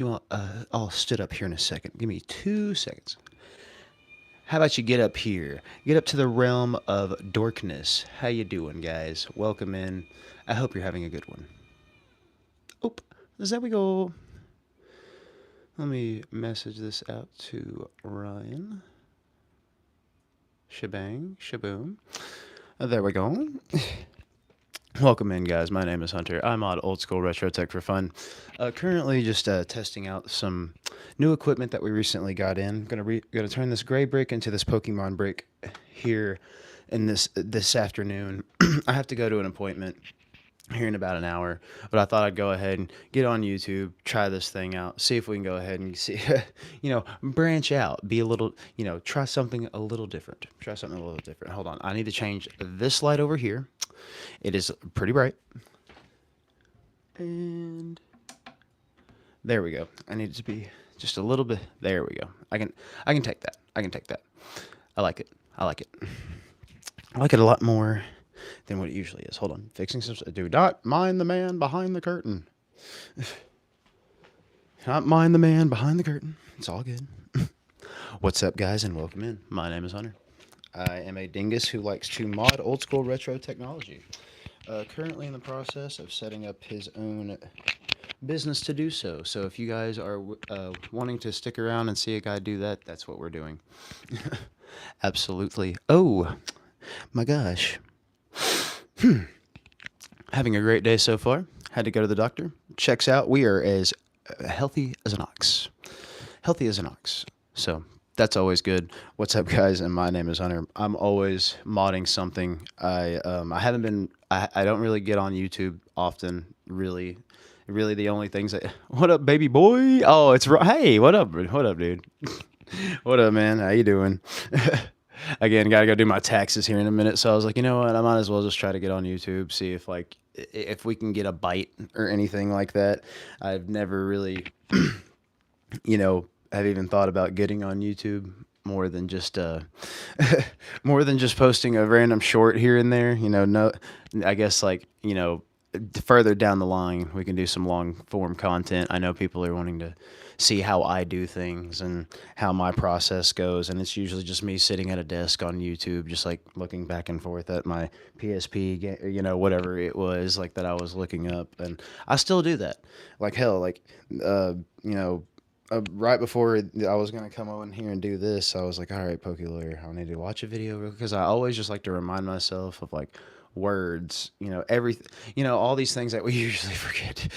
You want? I'll stood up here in a second. Give me 2 seconds. How about you get up here? Get up to the realm of dorkness. How you doing, guys? Welcome in. I hope you're having a good one. Oop. There we go. Let me message this out to Ryan. Shebang, shaboom. There we go. Welcome in, guys. My name is Hunter. I'm on Old School Retro Tech for Fun. Currently, just testing out some new equipment that we recently got in. Gonna turn this gray brick into this Pokemon brick here in this afternoon. I have to go to an appointment here in about an hour, but I thought I'd go ahead and get on YouTube, try this thing out, see if we can go ahead and see, branch out, be a little, try something a little different. Try something a little different. Hold on, I need to change this light over here. It is pretty bright. And there we go. I need it to be just a little bit. There we go. I can take that. I can take that. I like it. I like it. I like it a lot more than what it usually is. Hold on. Fixing some. Do not mind the man behind the curtain. Not mind the man behind the curtain. It's all good. What's up, guys, and welcome in. My name is Hunter. I am a dingus who likes to mod old school retro technology. Currently in the process of setting up his own business to do so. So if you guys are wanting to stick around and see a guy do that, that's what we're doing. Absolutely. Oh, my gosh. Having a great day so far. Had to go to the doctor. Checks out. We are as healthy as an ox. Healthy as an ox. So that's always good. What's up, guys? And my name is Hunter. I'm always modding something. I haven't been. I don't really get on YouTube often. Really, the only things that. What up, baby boy? Oh, it's hey. What up? What up, dude? What up, man? How you doing? Again, gotta go do my taxes here in a minute. So I was like, you know what? I might as well just try to get on YouTube, see if we can get a bite or anything like that. I've never really, have even thought about getting on YouTube more than just more than just posting a random short here and there. No, I guess further down the line we can do some long form content. I know people are wanting to see how I do things and how my process goes, and it's usually just me sitting at a desk on YouTube, just like looking back and forth at my PSP, whatever it was like that I was looking up, and I still do that. Like hell, right before I was gonna come on here and do this, I was like, all right, Poke Lawyer, I need to watch a video because I always just like to remind myself of like words, everything, all these things that we usually forget.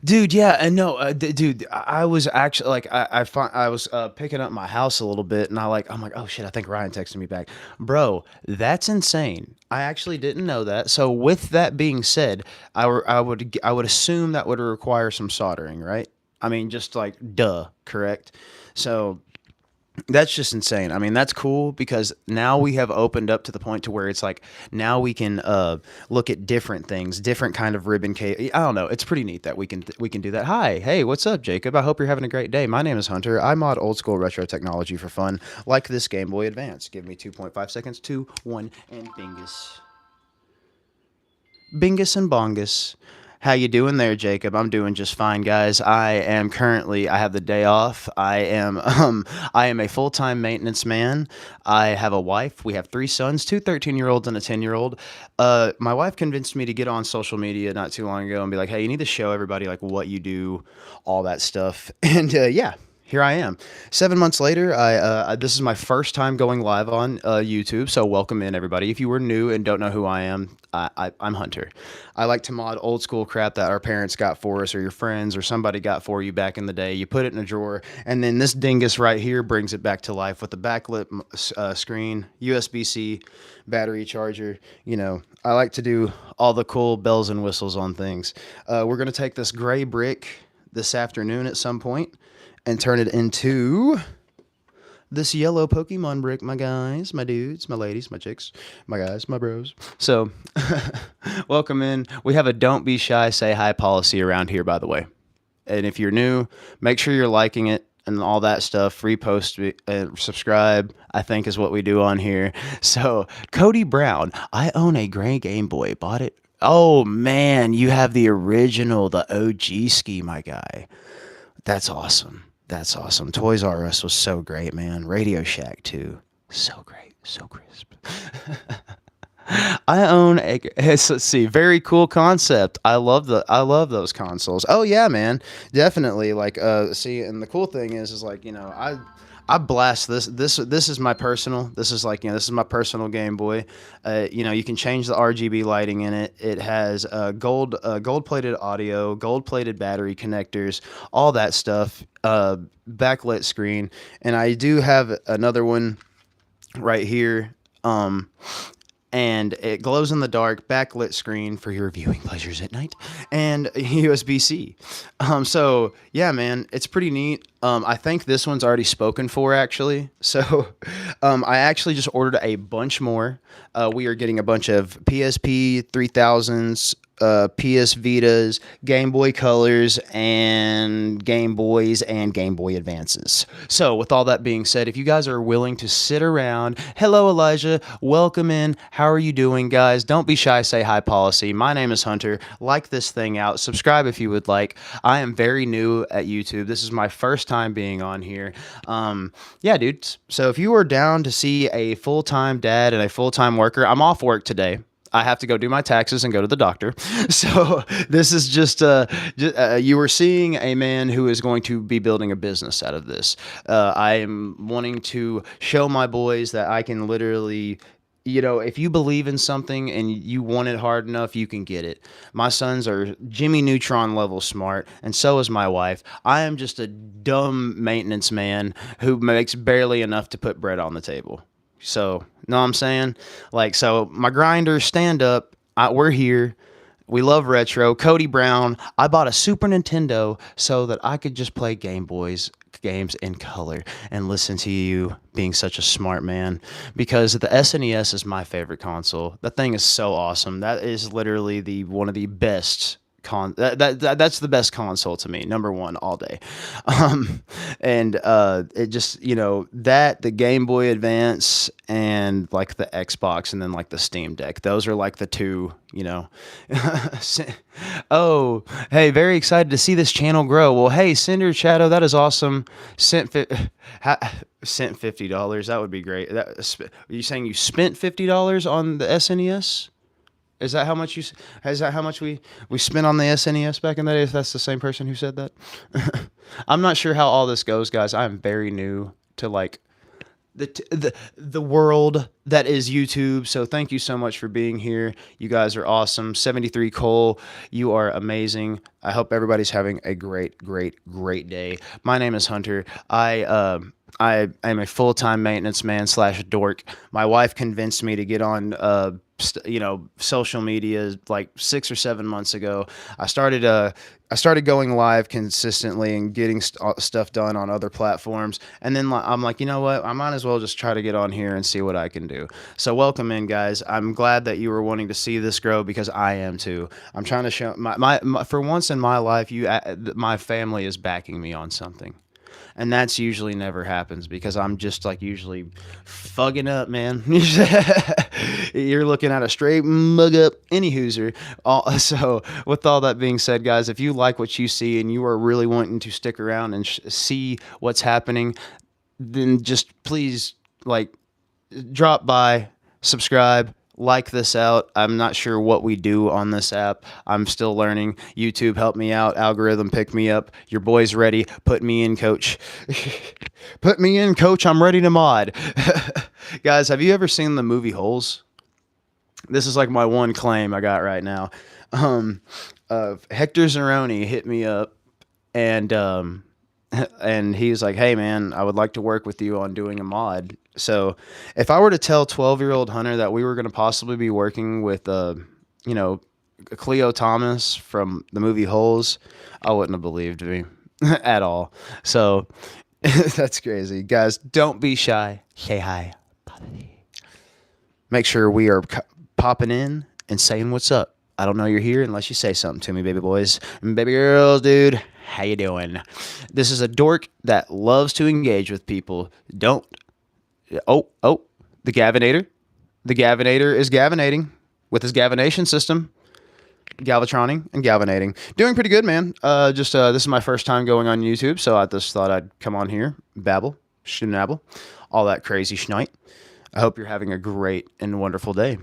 Dude, yeah, and no, dude, I was actually like, I was picking up my house a little bit, and I'm like, oh shit, I think Ryan texted me back, bro. That's insane. I actually didn't know that. So with that being said, I would assume that would require some soldering, right? I mean, just like duh, correct? So that's just insane. I mean, that's cool because now we have opened up to the point to where it's like now we can look at different things, different kind of ribbon case. I don't know. It's pretty neat that we can do that. Hi, hey, what's up, Jacob? I hope you're having a great day. My name is Hunter. I mod old school retro technology for fun, like this Game Boy Advance. Give me 2.5 seconds. 2, 1, and bingus. Bingus and bongus. How you doing there, Jacob? I'm doing just fine, guys. I have the day off. I am a full-time maintenance man. I have a wife. We have 3 sons, two 13-year-olds and a 10-year-old. My wife convinced me to get on social media not too long ago and be like, "Hey, you need to show everybody like what you do, all that stuff." And yeah, here I am. 7 months later, this is my first time going live on YouTube, so welcome in everybody. If you were new and don't know who I am, I'm Hunter. I like to mod old school crap that our parents got for us, or your friends, or somebody got for you back in the day. You put it in a drawer, and then this dingus right here brings it back to life with the backlit screen, USB-C, battery charger. I like to do all the cool bells and whistles on things. We're gonna take this gray brick this afternoon at some point and turn it into this yellow Pokemon brick, my guys, my dudes, my ladies, my chicks, my guys, my bros. So, welcome in. We have a don't be shy, say hi policy around here, by the way. And if you're new, make sure you're liking it and all that stuff. Repost and subscribe, I think, is what we do on here. So, Cody Brown, I own a gray Game Boy. Bought it Oh man, you have the original, the OG ski, my guy. That's awesome. That's awesome. Toys R Us was so great, man. Radio Shack too. So great. So crisp. I own a let's see, very cool concept. I love those consoles. Oh yeah, man. Definitely like see, and the cool thing is like, I blast this is my personal. This is like, this is my personal Game Boy. You can change the RGB lighting in it. It has gold plated audio, gold plated battery connectors, all that stuff. Backlit screen, and I do have another one right here. And it glows in the dark, backlit screen for your viewing pleasures at night, and USB C. So yeah, man, it's pretty neat. I think this one's already spoken for actually. So, I actually just ordered a bunch more. We are getting a bunch of PSP 3000s, PS Vitas, Game Boy Colors, and Game Boys and Game Boy Advances. So, with all that being said, if you guys are willing to sit around, hello Elijah, welcome in. How are you doing, guys? Don't be shy, say hi policy. My name is Hunter. Like this thing out, subscribe if you would like. I am very new at YouTube. This is my first time being on here. Yeah, dude. So, if you are down to see a full time dad and a full time worker, I'm off work today. I have to go do my taxes and go to the doctor. So this is you were seeing a man who is going to be building a business out of this. I am wanting to show my boys that I can literally, if you believe in something and you want it hard enough, you can get it. My sons are Jimmy Neutron level smart, and so is my wife. I am just a dumb maintenance man who makes barely enough to put bread on the table. So, know what I'm saying? Like, so my grinder, stand up. We're here. We love retro. Cody Brown. I bought a Super Nintendo so that I could just play Game Boys games in color and listen to you being such a smart man, because the SNES is my favorite console. That thing is so awesome. That is literally the one of the best that's the best console to me, number one all day. And it just, that, the Game Boy Advance, and like the Xbox, and then like the Steam Deck, those are like the two, oh, hey, very excited to see this channel grow. Well, hey, Cinder Shadow, that is awesome. sent fi- Sent $50. That would be great. Are you saying you spent $50 on the SNES? Is that how much is that how much we spent on the SNES back in the day? If that's the same person who said that, I'm not sure how all this goes, guys. I'm very new to like the world that is YouTube. So thank you so much for being here. You guys are awesome. 73 Cole, you are amazing. I hope everybody's having a great, great, great day. My name is Hunter. I am a full-time maintenance man slash dork. My wife convinced me to get on social media like 6 or 7 months ago. I started going live consistently and getting stuff done on other platforms. And then I'm like, you know what? I might as well just try to get on here and see what I can do. So welcome in, guys. I'm glad that you were wanting to see this grow, because I am too. I'm trying to show my for once in my life, my family is backing me on something. And that's usually never happens, because I'm just like usually fugging up, man. You're looking at a straight mug up, any hooser. So, with all that being said, guys, if you like what you see and you are really wanting to stick around and see what's happening, then just please like drop by, subscribe, like this out. I'm not sure what we do on this app. I'm still learning. YouTube, help me out. Algorithm, pick me up. Your boy's ready. Put me in, coach. Put me in, coach. I'm ready to mod. Guys, have you ever seen the movie Holes? This is like my one claim I got right now. Hector Zeroni hit me up, and and he's like, "Hey man, I would like to work with you on doing a mod." So, if I were to tell 12-year-old Hunter that we were going to possibly be working with Cleo Thomas from the movie Holes, I wouldn't have believed me at all. So, that's crazy. Guys, don't be shy. Say hi. Make sure we are popping in and saying what's up. I don't know you're here unless you say something to me, baby boys and baby girls, dude. How you doing? This is a dork that loves to engage with people. Don't. The Gavinator. The Gavinator is gavinating with his gavination system. galvatroning and galvanating. Doing pretty good, man. Just this is my first time going on YouTube, so I just thought I'd come on here, babble, schnabble, all that crazy schnight. I hope you're having a great and wonderful day.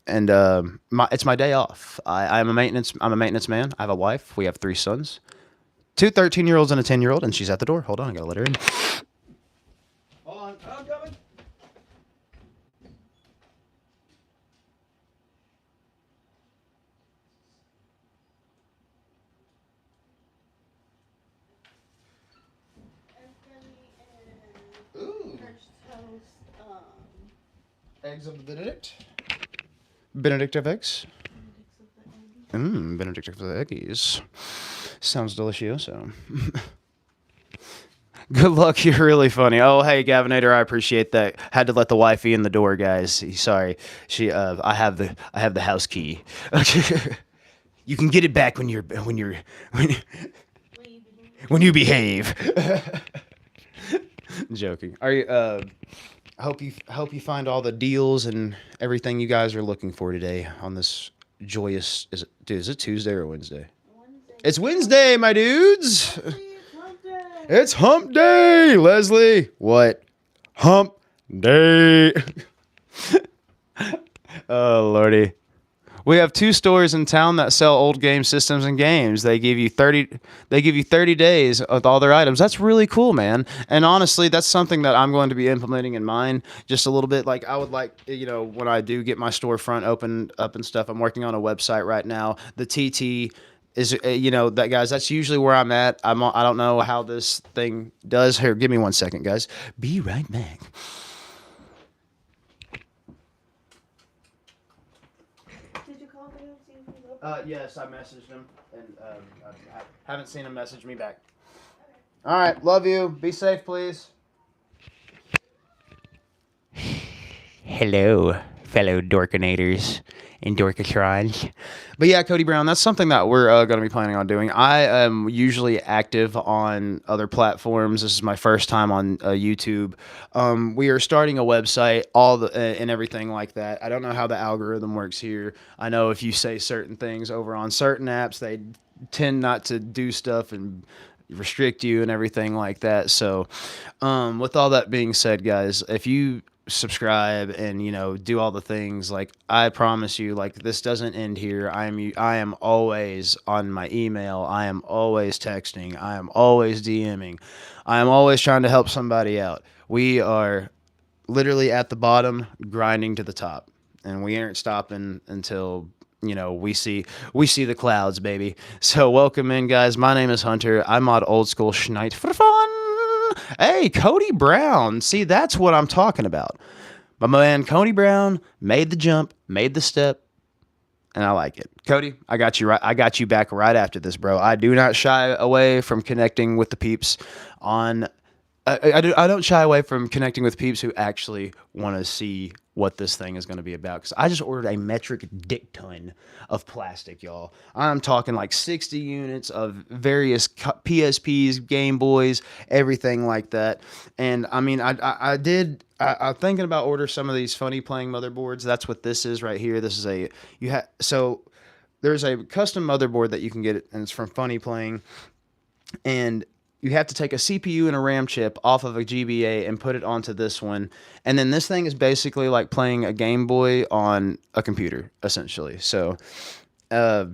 And it's my day off. I'm a maintenance man. I have a wife. We have 3 sons, two 13-year-olds and a 10-year-old, and she's at the door. Hold on, I gotta let her in. Hold on, I'm coming. Ooh. Eggs of the Benedict. Benedict of eggs. Benedict of the eggies. Sounds delicioso. Good luck. You're really funny. Oh, hey, Gavinator, I appreciate that. Had to let the wifey in the door, guys. Sorry. I have the house key. You can get it back when you behave. Joking. Are you? Hope you find all the deals and everything you guys are looking for today on this joyous. Is it Tuesday or Wednesday? It's Wednesday, my dudes. It's hump day, Leslie. What? Hump day. Oh, Lordy. We have 2 stores in town that sell old game systems and games. They give you 30 days with all their items. That's really cool, man. And honestly, that's something that I'm going to be implementing in mine just a little bit. Like I would like, when I do get my storefront opened up and stuff, I'm working on a website right now. The TT is, that guys, that's usually where I'm at. I don't know how this thing does. Here, give me 1 second, guys. Be right back. Yes, I messaged him, and I haven't seen him message me back. All right, love you. Be safe, please. Hello, fellow Dorkinators and Dorkatrons. But yeah, Cody Brown, that's something that we're going to be planning on doing. I am usually active on other platforms. This is my first time on YouTube. We are starting a website, and everything like that. I don't know how the algorithm works here. I know if you say certain things over on certain apps, they tend not to do stuff and restrict you and everything like that. So, with all that being said, guys, if you subscribe and do all the things, like I promise you, like this doesn't end here. I am always on my email. I am always texting. I am always DMing. I am always trying to help somebody out. We are literally at the bottom grinding to the top, and we aren't stopping until we see the clouds, baby. So welcome in, guys. My name is Hunter. I mod old school schneid for fun. Hey, Cody Brown. See, that's what I'm talking about. My man Cody Brown made the jump, made the step, and I like it. Cody, I got you right. I got you back right after this, bro. I do not shy away from connecting with the peeps on. I don't shy away from connecting with peeps who actually want to see what this thing is going to be about. Because I just ordered a metric dick ton of plastic, y'all. I'm talking like 60 units of various PSPs, Game Boys, everything like that. And I mean, I'm thinking about order some of these funny playing motherboards. That's what this is right here. This is so there's a custom motherboard that you can get, and it's from Funny Playing. And you have to take a CPU and a RAM chip off of a GBA and put it onto this one. And then this thing is basically like playing a Game Boy on a computer, essentially. So I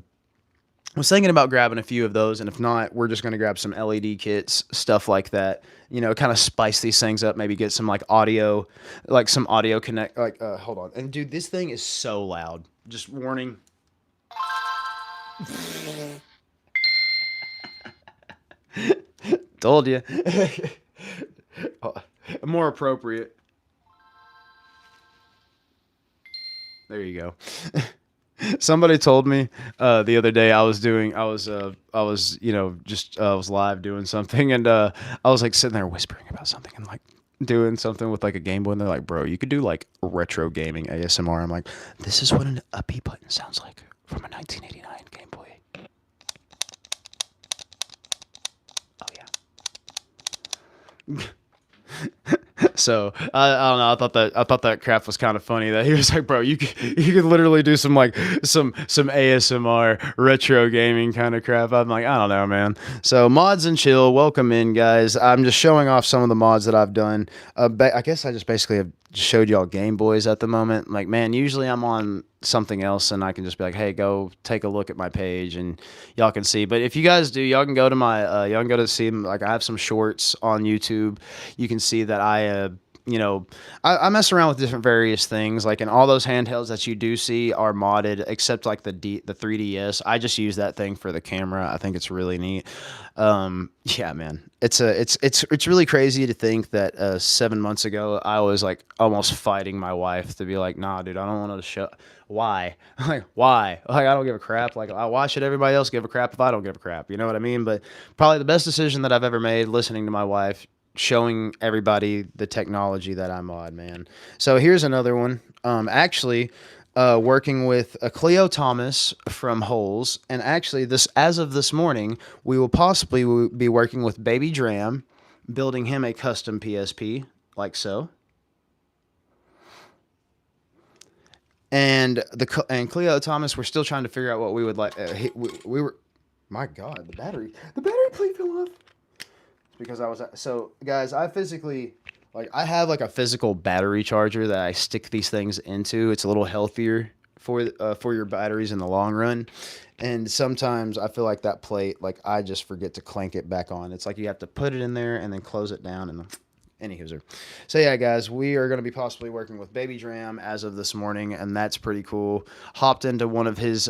was thinking about grabbing a few of those, and if not, we're just going to grab some LED kits, stuff like that. Kind of spice these things up, maybe get some like audio, like some audio connect. Like, hold on. And dude, this thing is so loud. Just warning. Told you. More appropriate. There you go. Somebody told me the other day I was live doing something, and I was like sitting there whispering about something and like doing something with like a Game Boy, and they're like, "Bro, you could do like retro gaming ASMR." I'm like, "This is what an uppy button sounds like from a 1989 Game Boy." So I don't know. I thought that crap was kind of funny. That he was like, bro, you could literally do some like some ASMR retro gaming kind of crap. I'm like, I don't know, man. So mods and chill, welcome in, guys. I'm just showing off some of the mods that I've done. I guess I just basically have showed y'all Game Boys at the moment. Like, man, usually I'm on something else and I can just be like, hey, go take a look at my page and y'all can see. But if you guys do, y'all can go to my y'all can go to see, like, I have some shorts on YouTube. You can see that I mess around with different various things, like, and all those handhelds that you do see are modded, except like the 3DS. I just use that thing for the camera. I think it's really neat. Yeah, man, it's really crazy to think that 7 months ago I was like almost fighting my wife to be like, nah, dude, I don't want to show. Why? Like, why? Like, I don't give a crap. Like, why should everybody else give a crap if I don't give a crap? You know what I mean? But probably the best decision that I've ever made, listening to my wife, showing everybody the technology that I mod, man. So here's another one. Working with a Cleo Thomas from Holes, and actually, this as of this morning, we will possibly be working with Baby Dram, building him a custom PSP, like so. And Cleo Thomas, we're still trying to figure out what we would like. We were, my God, the battery plate fell off. Because I was so, guys, I physically, like, I have like a physical battery charger that I stick these things into. It's a little healthier for your batteries in the long run. And sometimes I feel like that plate, like, I just forget to clank it back on. It's like you have to put it in there and then close it down, and anywho. So yeah, guys, we are going to be possibly working with Baby Dram as of this morning, and that's pretty cool. Hopped into one of his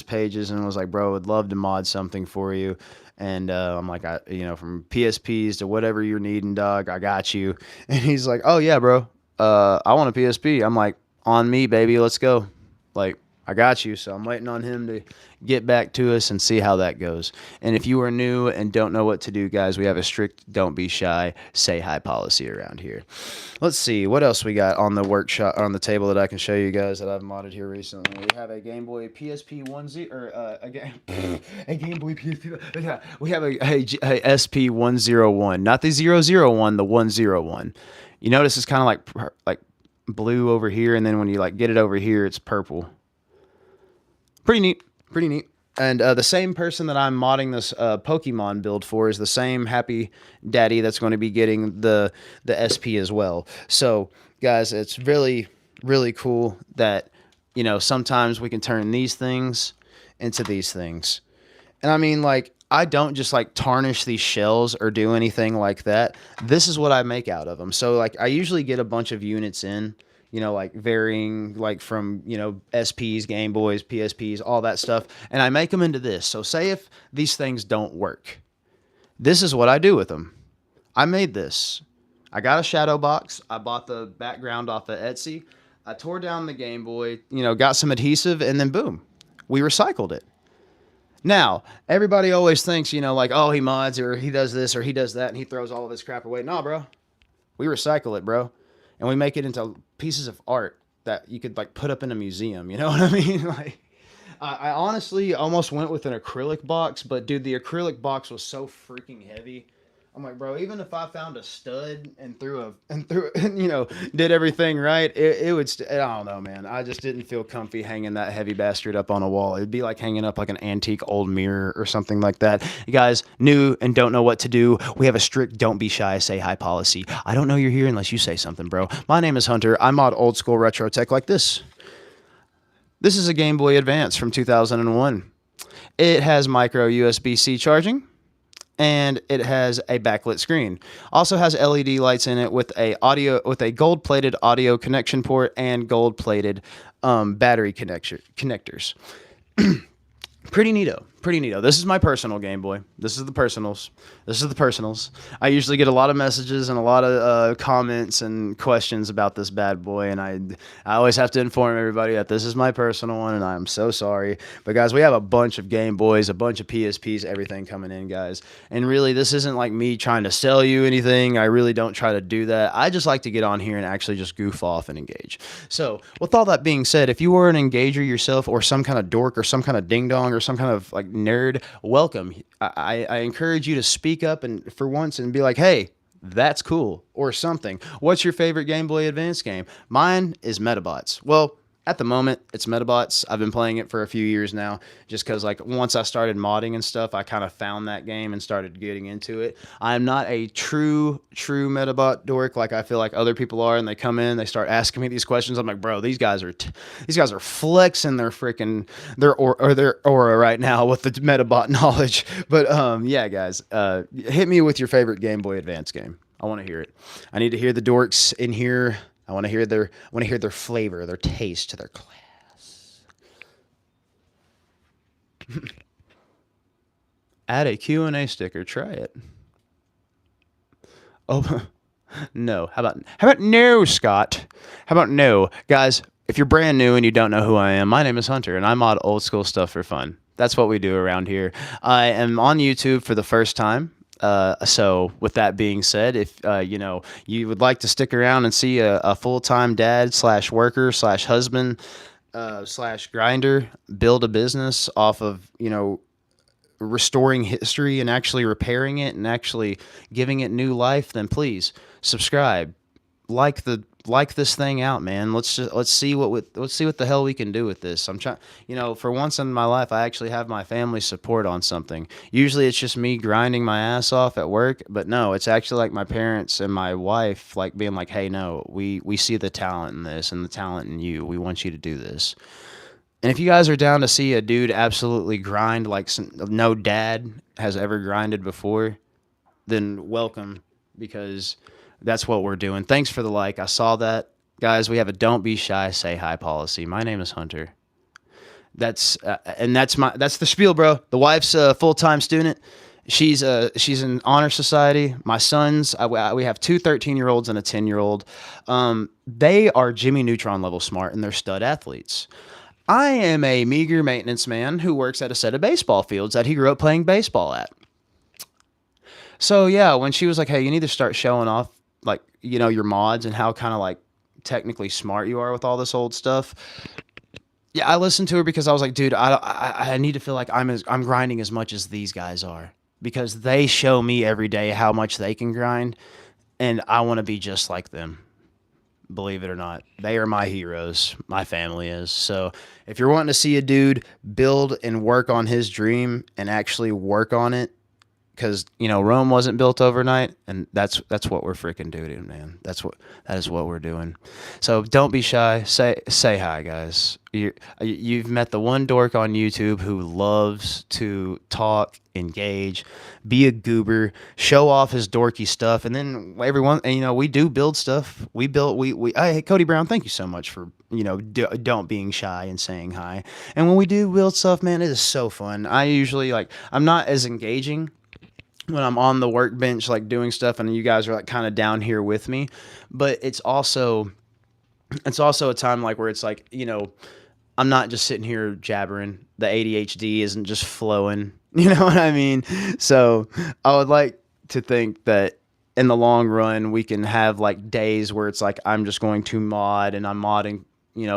pages and was like, bro, would love to mod something for you. And I'm like, from PSPs to whatever you're needing, dog, I got you. And he's like, oh yeah, bro, I want a PSP. I'm like, on me, baby, let's go. Like, I got you. So I'm waiting on him to get back to us and see how that goes. And if you are new and don't know what to do, guys, we have a strict don't be shy, say hi policy around here. Let's see what else we got on the workshop, on the table, that I can show you guys that I've modded here recently. We have a Game Boy PSP 10 or a Game Boy PSP. Yeah, we have a SP 101, not the 001, the 101. You notice it's kind of like blue over here, and then when you like get it over here, it's purple. Pretty neat. Pretty neat. And the same person that I'm modding this Pokemon build for is the same happy daddy that's going to be getting the SP as well. So, guys, it's really, really cool that, sometimes we can turn these things into these things. And I mean, like, I don't just like tarnish these shells or do anything like that. This is what I make out of them. So, like, I usually get a bunch of units in, like varying, like from, SPs, Game Boys, PSPs, all that stuff. And I make them into this. So say if these things don't work, this is what I do with them. I made this. I got a shadow box. I bought the background off of Etsy. I tore down the Game Boy, got some adhesive, and then boom, we recycled it. Now, everybody always thinks, like, oh, he mods or he does this or he does that and he throws all of his crap away. Nah, bro. We recycle it, bro. And we make it into pieces of art that you could like put up in a museum. You know what I mean? Like, I honestly almost went with an acrylic box, but dude, the acrylic box was so freaking heavy. I'm like, bro, even if I found a stud and did everything right, it would. I don't know, man. I just didn't feel comfy hanging that heavy bastard up on a wall. It'd be like hanging up like an antique old mirror or something like that. You guys, new and don't know what to do, we have a strict don't be shy, say hi policy. I don't know you're here unless you say something, bro. My name is Hunter. I mod old school retro tech like this. This is a Game Boy Advance from 2001. It has micro USB-C charging, and it has a backlit screen. Also has LED lights in it with a gold-plated audio connection port and gold-plated battery connectors. Pretty neato. Pretty neato. This is my personal Game Boy. This is the personals. I usually get a lot of messages and a lot of comments and questions about this bad boy, and I always have to inform everybody that this is my personal one, and I'm so sorry. But guys, we have a bunch of Game Boys, a bunch of PSPs, everything coming in, guys. And really, this isn't like me trying to sell you anything. I really don't try to do that. I just like to get on here and actually just goof off and engage. So, with all that being said, if you were an engager yourself, or some kind of dork, or some kind of ding dong, or some kind of like nerd, welcome. I encourage you to speak up and for once and be like, hey, That's cool. Or something. What's your favorite Game Boy Advance game? Mine is Metabots. Well, at the moment, it's Metabots. I've been playing it for a few years now, just because like once I started modding and stuff, I kind of found that game and started getting into it. I'm not a true Metabot dork like I feel like other people are, and they come in, they start asking me these questions. I'm like, bro, these guys are flexing their freaking their aura right now with the Metabot knowledge. But yeah, guys, hit me with your favorite Game Boy Advance game. I want to hear it. I need to hear the dorks in here. I want to hear their flavor, their taste, their class. Add a Q&A sticker. Try it. Oh, no. How about no, Scott? How about no? Guys, if you're brand new and you don't know who I am, my name is Hunter and I mod old school stuff for fun. That's what we do around here. I am on YouTube for the first time. So with that being said, if you would like to stick around and see a full-time dad slash worker slash husband slash grinder build a business off of restoring history and actually repairing it and actually giving it new life, then please subscribe, like this thing out, man. Let's see what the hell we can do with this. I'm trying, for once in my life, I actually have my family support on something. Usually, it's just me grinding my ass off at work, but no, it's actually like my parents and my wife, like being like, "Hey, no, we see the talent in this and the talent in you. We want you to do this." And if you guys are down to see a dude absolutely grind like no dad has ever grinded before, then welcome, because that's what we're doing. Thanks for the like. I saw that. Guys, we have a don't be shy, say hi policy. My name is Hunter. That's the spiel, bro. The wife's a full-time student. She's in honor society. My sons, we have two 13-year-olds and a 10-year-old. They are Jimmy Neutron level smart and they're stud athletes. I am a meager maintenance man who works at a set of baseball fields that he grew up playing baseball at. So yeah, when she was like, "Hey, you need to start showing off like, your mods and how kind of like technically smart you are with all this old stuff." Yeah, I listened to her because I was like, "Dude, I need to feel like I'm grinding as much as these guys are, because they show me every day how much they can grind, and I want to be just like them." Believe it or not, they are my heroes. My family is. So if you're wanting to see a dude build and work on his dream and actually work on it, because Rome wasn't built overnight, and that's what we're freaking doing, man. That is what we're doing. So don't be shy. Say hi, guys. You've met the one dork on YouTube who loves to talk, engage, be a goober, show off his dorky stuff, and then everyone, and we do build stuff. We built we hey, Cody Brown, thank you so much for don't being shy and saying hi. And when we do build stuff, man, it is so fun. I usually I'm not as engaging when I'm on the workbench, like doing stuff, and you guys are like kind of down here with me. But it's also a time like where it's like, I'm not just sitting here jabbering. The ADHD isn't just flowing. You know what I mean? So I would like to think that in the long run, we can have like days where it's like I'm just going to mod and I'm modding,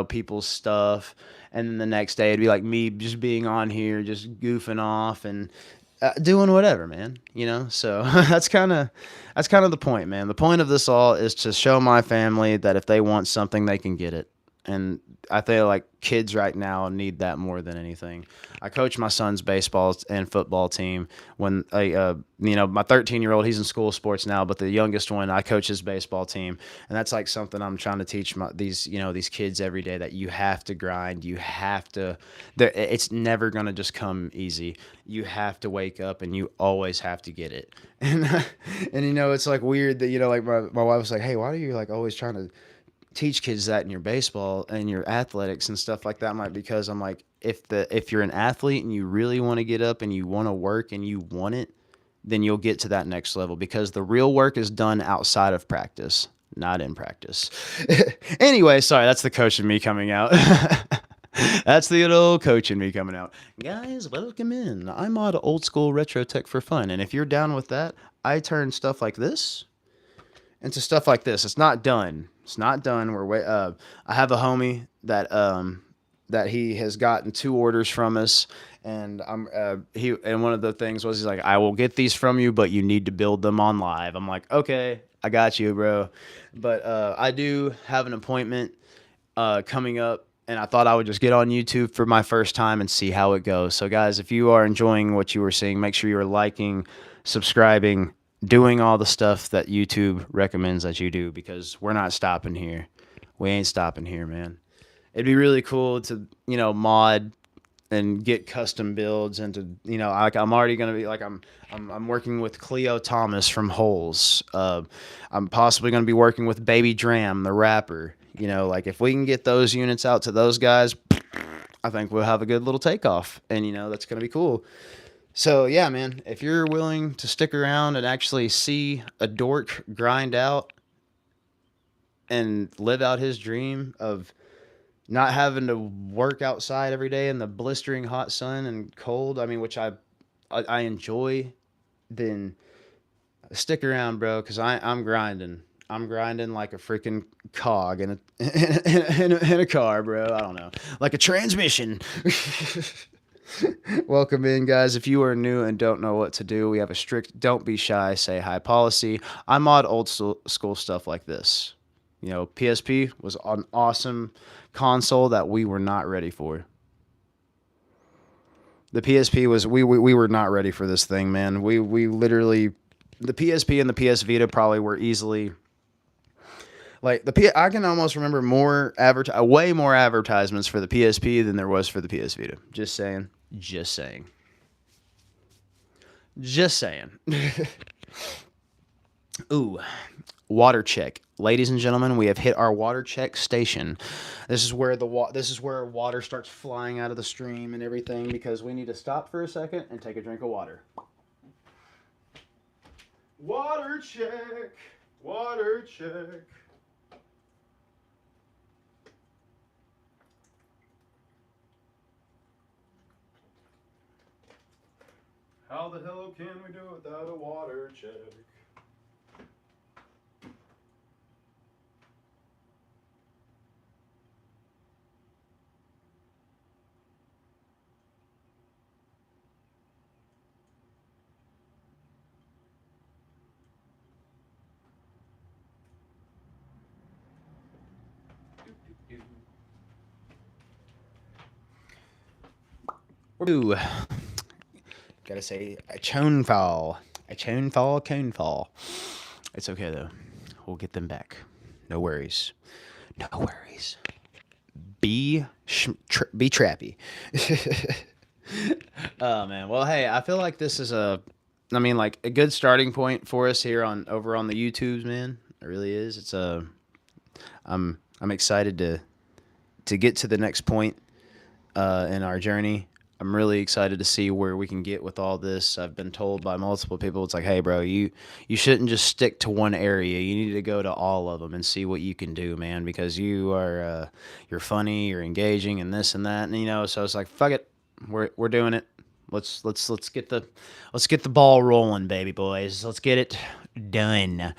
people's stuff. And then the next day it'd be like me just being on here, just goofing off and doing whatever, man. So that's kind of the point, man. The point of this all is to show my family that if they want something, they can get it. And I feel like kids right now need that more than anything. I coach my son's baseball and football team. When my 13-year-old, he's in school sports now, but the youngest one, I coach his baseball team, and that's like something I'm trying to teach these kids every day, that you have to grind, you have to. It's never gonna just come easy. You have to wake up, and you always have to get it. And it's like weird that like my wife was like, "Hey, why are you like always trying to teach kids that in your baseball and your athletics and stuff like that?" I'm like, because I'm like, if you're an athlete and you really want to get up and you want to work and you want it, then you'll get to that next level, because the real work is done outside of practice, not in practice. Anyway, sorry, that's the coach in me coming out. That's the good old coach in me coming out. Guys, welcome in. I'm on old school retro tech for fun, and if you're down with that, I turn stuff like this into stuff like this. It's not done. It's not done. I have a homie that that he has gotten 2 orders from us, and one of the things was he's like, I will get these from you, but you need to build them on live. I'm like, okay, I got you, bro. But I do have an appointment coming up, and I thought I would just get on YouTube for my first time and see how it goes. So, guys, if you are enjoying what you were seeing, make sure you are liking, subscribing, doing all the stuff that YouTube recommends that you do, because we're not stopping here. We ain't stopping here, man. It'd be really cool to, mod and get custom builds, and to, like, I'm already gonna be like, I'm working with Cleo Thomas from Holes. I'm possibly gonna be working with Baby Dram, the rapper. Like, if we can get those units out to those guys, I think we'll have a good little takeoff, and that's gonna be cool. So yeah, man, if you're willing to stick around and actually see a dork grind out and live out his dream of not having to work outside every day in the blistering hot sun and cold, I mean, which I enjoy, then stick around, bro, because I'm grinding. I'm grinding like a freaking cog in a car, bro. I don't know, like a transmission. Welcome in, guys. If you are new and don't know what to do, we have a strict "don't be shy, say hi" policy. I mod old school stuff like this. PSP was an awesome console that we were not ready for. The PSP was we were not ready for this thing, man. We literally, the PSP and the PS Vita probably were easily, like, I can almost remember way more advertisements for the PSP than there was for the PS Vita. Just saying. Just saying. Just saying. Ooh, water check. Ladies and gentlemen, we have hit our water check station. This is where water starts flying out of the stream and everything, because we need to stop for a second and take a drink of water. Water check. Water check. How the hell can we do it without a water check? Ooh. Gotta say, a chone fall. A chone fall, cone fall. It's okay, though. We'll get them back. No worries. No worries. Be trappy. Oh, man. Well, hey, I feel like this is like a good starting point for us here over on the YouTubes, man. It really is. I'm excited to get to the next point in our journey. I'm really excited to see where we can get with all this. I've been told by multiple people, it's like, hey, bro, you shouldn't just stick to one area. You need to go to all of them and see what you can do, man, because you're funny, you're engaging, and this and that, and so it's like, fuck it, we're doing it. Let's get the ball rolling, baby boys. Let's get it done.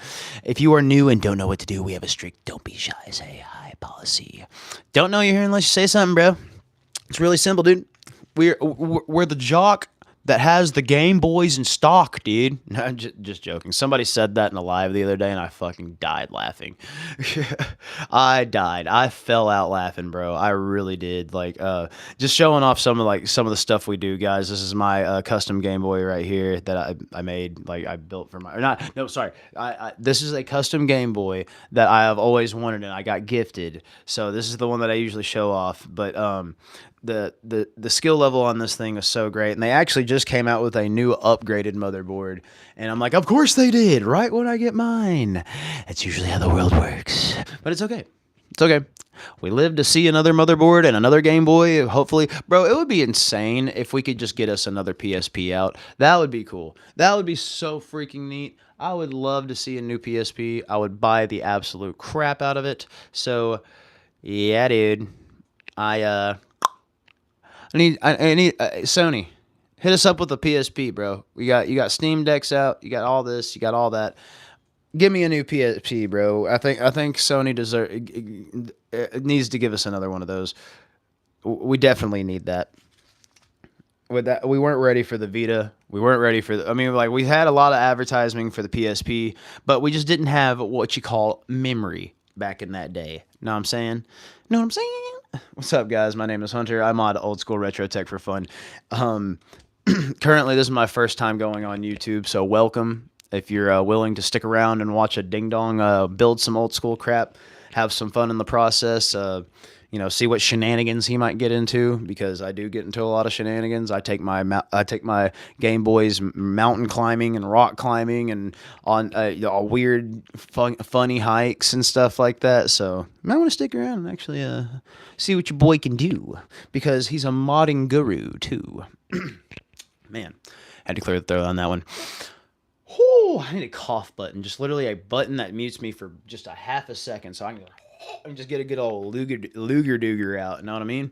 If you are new and don't know what to do, we have a strict "don't be shy, say hi" policy. Don't know you're here unless you say something, bro. It's really simple, dude. We're the jock that has the Game Boys in stock, dude. No, just joking. Somebody said that in a live the other day, and I fucking died laughing. I died. I fell out laughing, bro. I really did. Like, just showing off some of the stuff we do, guys. This is my custom Game Boy right here that I made. Like, I built for my, or not. No, sorry. This is a custom Game Boy that I have always wanted, and I got gifted. So this is the one that I usually show off. But the skill level on this thing is so great, and they actually just came out with a new upgraded motherboard, and I'm like, of course they did, right when I get mine. That's usually how the world works, but it's okay. It's okay. We live to see another motherboard and another Game Boy, hopefully. Bro, it would be insane if we could just get us another PSP out. That would be cool. That would be so freaking neat. I would love to see a new PSP. I would buy the absolute crap out of it. So, yeah, dude. I need Sony. Hit us up with a PSP, bro. You got Steam Decks out. You got all this. You got all that. Give me a new PSP, bro. I think Sony needs to give us another one of those. We definitely need that. With that, we weren't ready for the Vita. We weren't ready for the, I mean, like, we had a lot of advertising for the PSP, but we just didn't have what you call memory back in that day. Know what I'm saying? Know what I'm saying? What's up, guys? My name is Hunter. I'm on Old School Retro Tech for Fun. Um, Currently, this is my first time going on YouTube, so welcome. If you're willing to stick around and watch a ding dong build some old school crap, have some fun in the process. See what shenanigans he might get into, because I do get into a lot of shenanigans. I take my Game Boys mountain climbing and rock climbing and on weird funny hikes and stuff like that. So you might want to stick around and actually see what your boy can do, because he's a modding guru too. Man, had to clear the throat on that one. Whew, I need a cough button. Just literally a button that mutes me for just a half a second, so I can just get a good old Luger Dooger out. You know what I mean?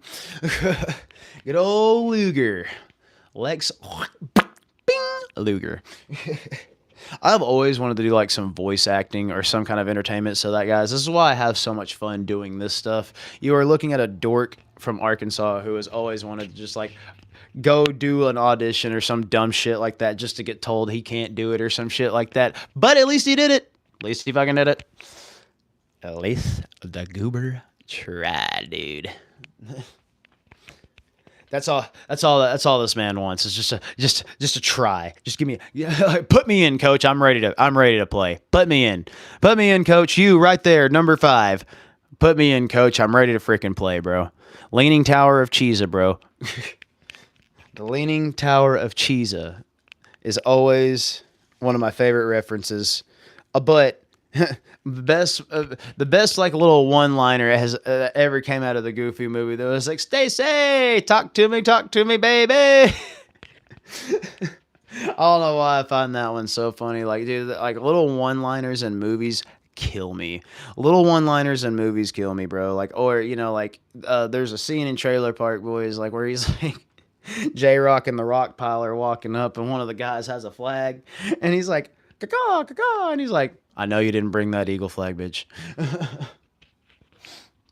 Good old Luger. Lex. Bing. Luger. I've always wanted to do like some voice acting or some kind of entertainment. So that, guys, this is why I have so much fun doing this stuff. You are looking at a dork from Arkansas who has always wanted to just like go do an audition or some dumb shit like that just to get told he can't do it or some shit like that. But at least he did it. At least he fucking did it. At least the goober tried, dude. That's all. That's all. That's all this man wants. Is just a try. Just give me. Put me in, coach. I'm ready to play. Put me in. Put me in, coach. You right there, number 5. Put me in, coach. I'm ready to freaking play, bro. Leaning Tower of Cheesa, bro. The Leaning Tower of Cheesa is always one of my favorite references. But the best like little one liner has ever came out of the Goofy movie. That was like, Stacy, talk to me, baby. I don't know why I find that one so funny. Like, dude, like little one liners in movies kill me. Little one liners in movies kill me, bro. Like, or there's a scene in Trailer Park Boys like where he's like, J-Rock and the Rock Pile are walking up, and one of the guys has a flag, and he's like, caw, caw, and he's like, I know you didn't bring that eagle flag, bitch.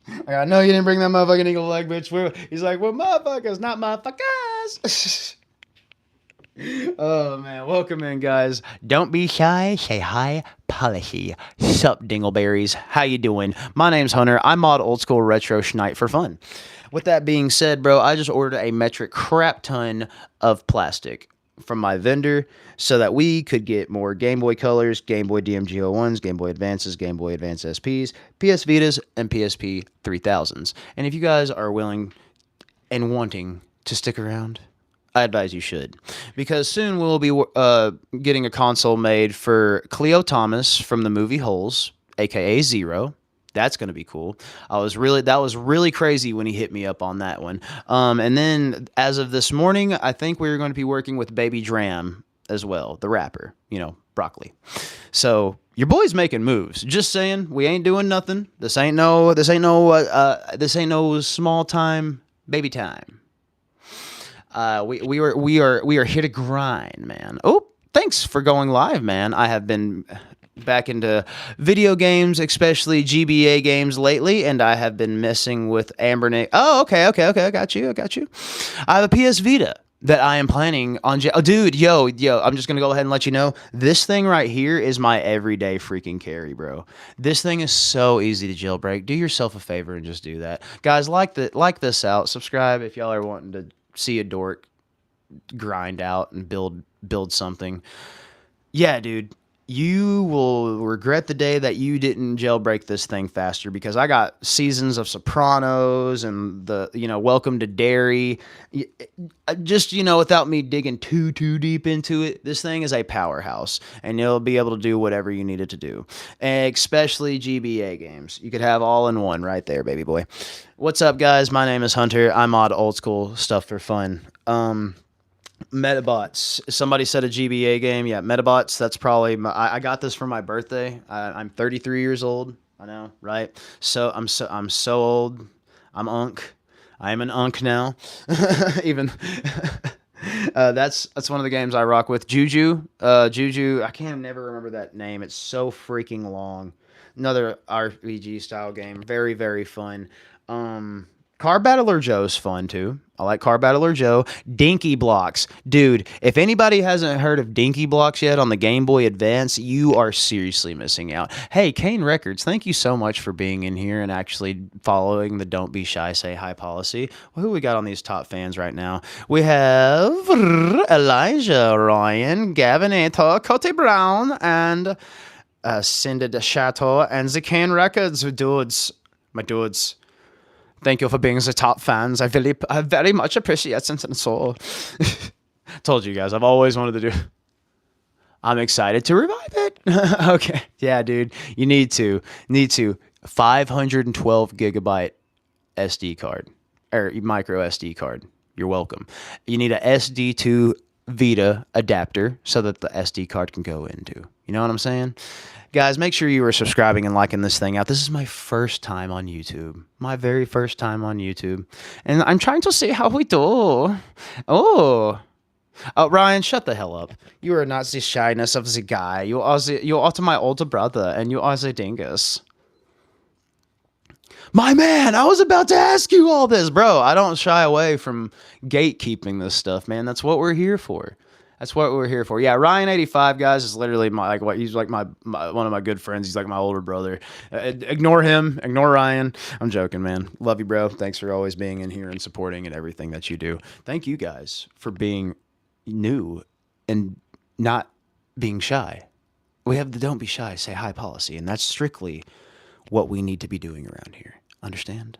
Like, I know you didn't bring that motherfucking eagle flag, bitch. He's like, well, motherfuckers, not motherfuckers. Oh, man. Welcome in, guys. Don't be shy. Say hi. Policy. Sup, dingleberries. How you doing? My name's Hunter. I mod Old School Retro Schnight for fun. With that being said, bro, I just ordered a metric crap ton of plastic from my vendor so that we could get more Game Boy Colors, Game Boy DMG01s, Game Boy Advances, Game Boy Advance SPs, PS Vitas, and PSP 3000s. And if you guys are willing and wanting to stick around, I advise you should, because soon we'll be getting a console made for Cleo Thomas from the movie Holes, aka Zero. That's going to be cool. That was really crazy when he hit me up on that one. And then as of this morning, I think we're going to be working with Baby Dram as well, the rapper, Broccoli. So your boy's making moves. Just saying, we ain't doing nothing. This ain't no small time baby time. We are here to grind, man. Oh, thanks for going live, man. I have been back into video games, especially GBA games lately, and I have been messing with Ambernick. Oh, okay. I got you. I have a PS Vita that I am planning on. Dude, yo, I'm just gonna go ahead and let you know, this thing right here is my everyday freaking carry, bro. This thing is so easy to jailbreak. Do yourself a favor and just do that, guys. Like this out. Subscribe if y'all are wanting to see a dork grind out and build something. Yeah, dude. You will regret the day that you didn't jailbreak this thing faster, because I got seasons of Sopranos and Welcome to Derry. Just, without me digging too deep into it, this thing is a powerhouse, and you'll be able to do whatever you need it to do, especially GBA games. You could have all in one right there, baby boy. What's up, guys? My name is Hunter. I mod old school stuff for fun. Metabots. Somebody said a GBA game. Yeah, Metabots. That's probably I got this for my birthday. I'm 33 years old. I know, right? So I'm so old. I'm unk. I am an unk now. Even that's one of the games I rock with. Juju. Juju. I can't never remember that name. It's so freaking long. Another RPG style game. Very, very fun. Car Battler Joe's fun too. I like Car Battler Joe. Dinky Blocks. Dude, if anybody hasn't heard of Dinky Blocks yet on the Game Boy Advance, you are seriously missing out. Hey, Kane Records, thank you so much for being in here and actually following the Don't Be Shy, Say Hi policy. Well, who we got on these top fans right now? We have Elijah Ryan, Gavin Ato, Cote Brown, and Cindy de Chateau, and the Kane Records dudes. My dudes. Thank you for being the top fans. I very much appreciate it and so. Told you guys, I've always wanted to do. I'm excited to revive it. Okay, yeah, dude, you need to 512 gigabyte SD card or micro SD card. You're welcome. You need a SD to Vita adapter so that the SD card can go into. You know what I'm saying? Guys, make sure you are subscribing and liking this thing out. This is my first time on YouTube. My very first time on YouTube. And I'm trying to see how we do. Oh. Ryan, shut the hell up. You are not the shyness of the guy. You are my older brother, and you are the dingus. My man, I was about to ask you all this. Bro, I don't shy away from gatekeeping this stuff, man. That's what we're here for. That's what we're here for. Yeah, Ryan85, guys, is literally he's like my one of my good friends. He's like my older brother. Ignore him. Ignore Ryan. I'm joking, man. Love you, bro. Thanks for always being in here and supporting and everything that you do. Thank you guys for being new and not being shy. We have the Don't Be Shy, Say Hi policy, and that's strictly what we need to be doing around here. Understand?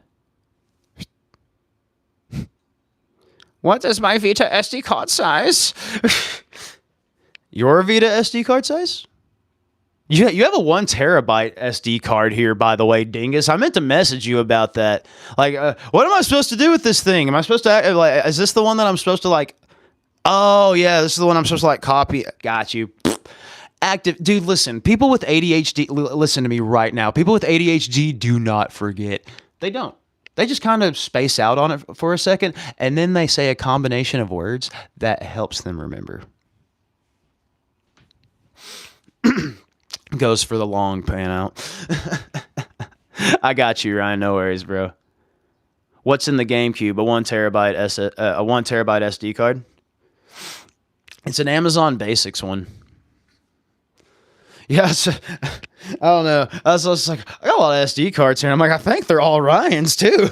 What is my Vita SD card size? Your Vita SD card size? You have a 1 terabyte SD card here, by the way, dingus. I meant to message you about that. Like, what am I supposed to do with this thing? Am I supposed to, like, is this the one that I'm supposed to, like, oh, yeah, this is the one I'm supposed to, like, copy. Got you. Active. Dude, listen, people with ADHD, listen to me right now. People with ADHD do not forget. They don't. They just kind of space out on it for a second, and then they say a combination of words that helps them remember. Goes for the long pan out. I got you, Ryan. No worries, bro. What's in the GameCube? A 1 terabyte SD card. It's an Amazon Basics one. Yeah, I don't know. I was just like, I got a lot of SD cards here. I'm like, I think they're all Ryan's too.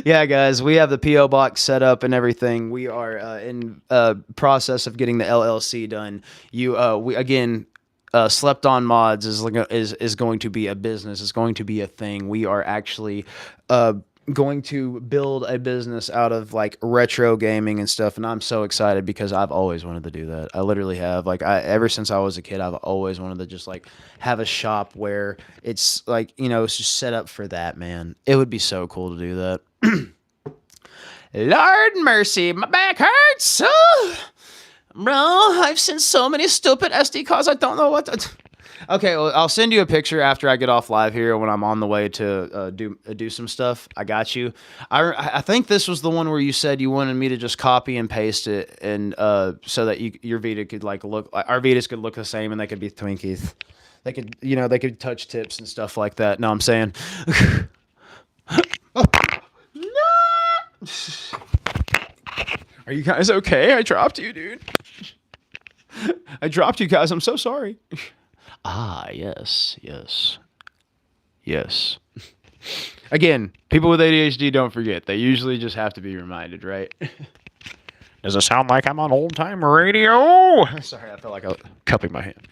Yeah, guys, we have the PO box set up and everything. We are in process of getting the LLC done. We again. Slept on Mods is going to be a business. It's going to be a thing. We are actually going to build a business out of like retro gaming and stuff, and I'm so excited because I've always wanted to do that. I literally have. Like, ever since I was a kid, I've always wanted to just like have a shop where it's like, you know, it's just set up for that, man. It would be so cool to do that. Lord mercy, my back hurts. Bro, I've sent so many stupid SD cards, I don't know what to... Okay, well, I'll send you a picture after I get off live here when I'm on the way to do some stuff. I got you. I think this was the one where you said you wanted me to just copy and paste it, and so that your Vita could like look... Our Vitas could look the same, and they could be Twinkies. They could, you know, they could touch tips and stuff like that. No, I'm saying... Oh. No! Are you guys okay? I dropped you, dude. I dropped you guys. I'm so sorry. Ah, yes. Again, people with ADHD don't forget. They usually just have to be reminded, right? Does it sound like I'm on old-time radio? Sorry, I felt like I was cupping my hand.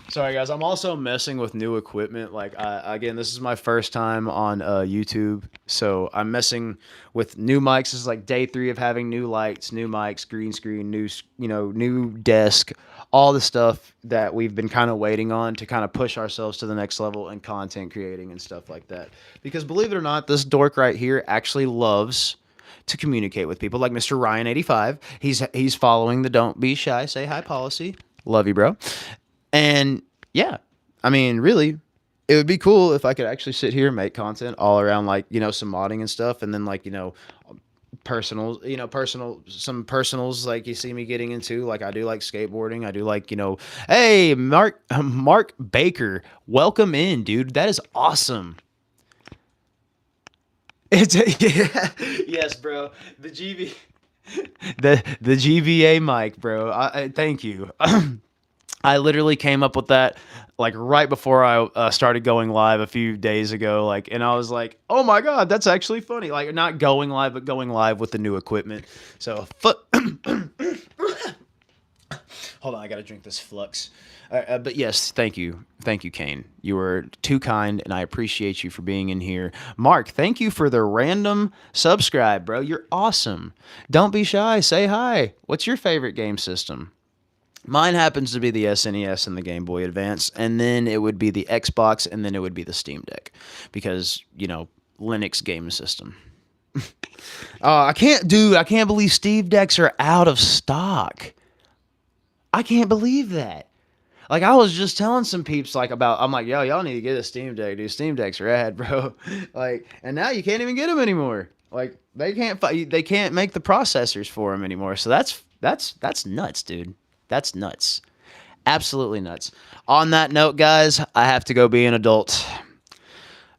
Sorry, guys. I'm also messing with new equipment. Like, again, this is my first time on YouTube, so I'm messing with new mics. This is like day 3 of having new lights, new mics, green screen, new desk, all the stuff that we've been kind of waiting on to kind of push ourselves to the next level in content creating and stuff like that. Because believe it or not, this dork right here actually loves to communicate with people. Like Mr. Ryan85, he's following the Don't Be Shy, Say Hi policy. Love you, bro. And yeah, I mean, really, it would be cool if I could actually sit here and make content all around, like, you know, some modding and stuff. And then, like, you know, some personals like you see me getting into. Like, I do like skateboarding. I do like, you know, hey, Mark Baker, welcome in, dude. That is awesome. It's yeah, yes, bro. The GV, the GVA mic, bro. I thank you. I literally came up with that like right before I started going live a few days ago. Like, and I was like, "Oh my god, that's actually funny!" Like, not going live, but going live with the new equipment. So, hold on, I gotta drink this flux. But yes, thank you, Kane. You were too kind, and I appreciate you for being in here. Mark, thank you for the random subscribe, bro. You're awesome. Don't be shy. Say hi. What's your favorite game system? Mine happens to be the SNES and the Game Boy Advance, and then it would be the Xbox, and then it would be the Steam Deck, because Linux game system. I can't believe Steve decks are out of stock. I can't believe that. Like I was just telling some peeps like about I'm like, yo, y'all need to get a Steam Deck, dude. Steam Deck's rad, bro. Like, and now you can't even get them anymore. Like they can't make the processors for them anymore. So that's nuts, dude. That's nuts. Absolutely nuts. On that note, guys, I have to go be an adult.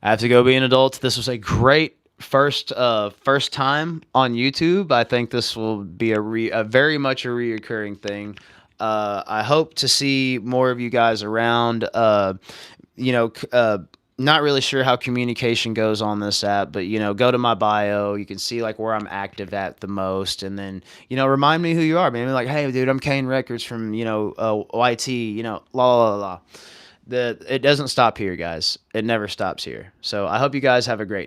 I have to go be an adult. This was a great first time on YouTube. I think this will be a very much a reoccurring thing. I hope to see more of you guys around. You know, not really sure how communication goes on this app, but go to my bio. You can see like where I'm active at the most, and then remind me who you are, man. Like, hey, dude, I'm Kane Records from YT. La la la la. It doesn't stop here, guys. It never stops here. So I hope you guys have a great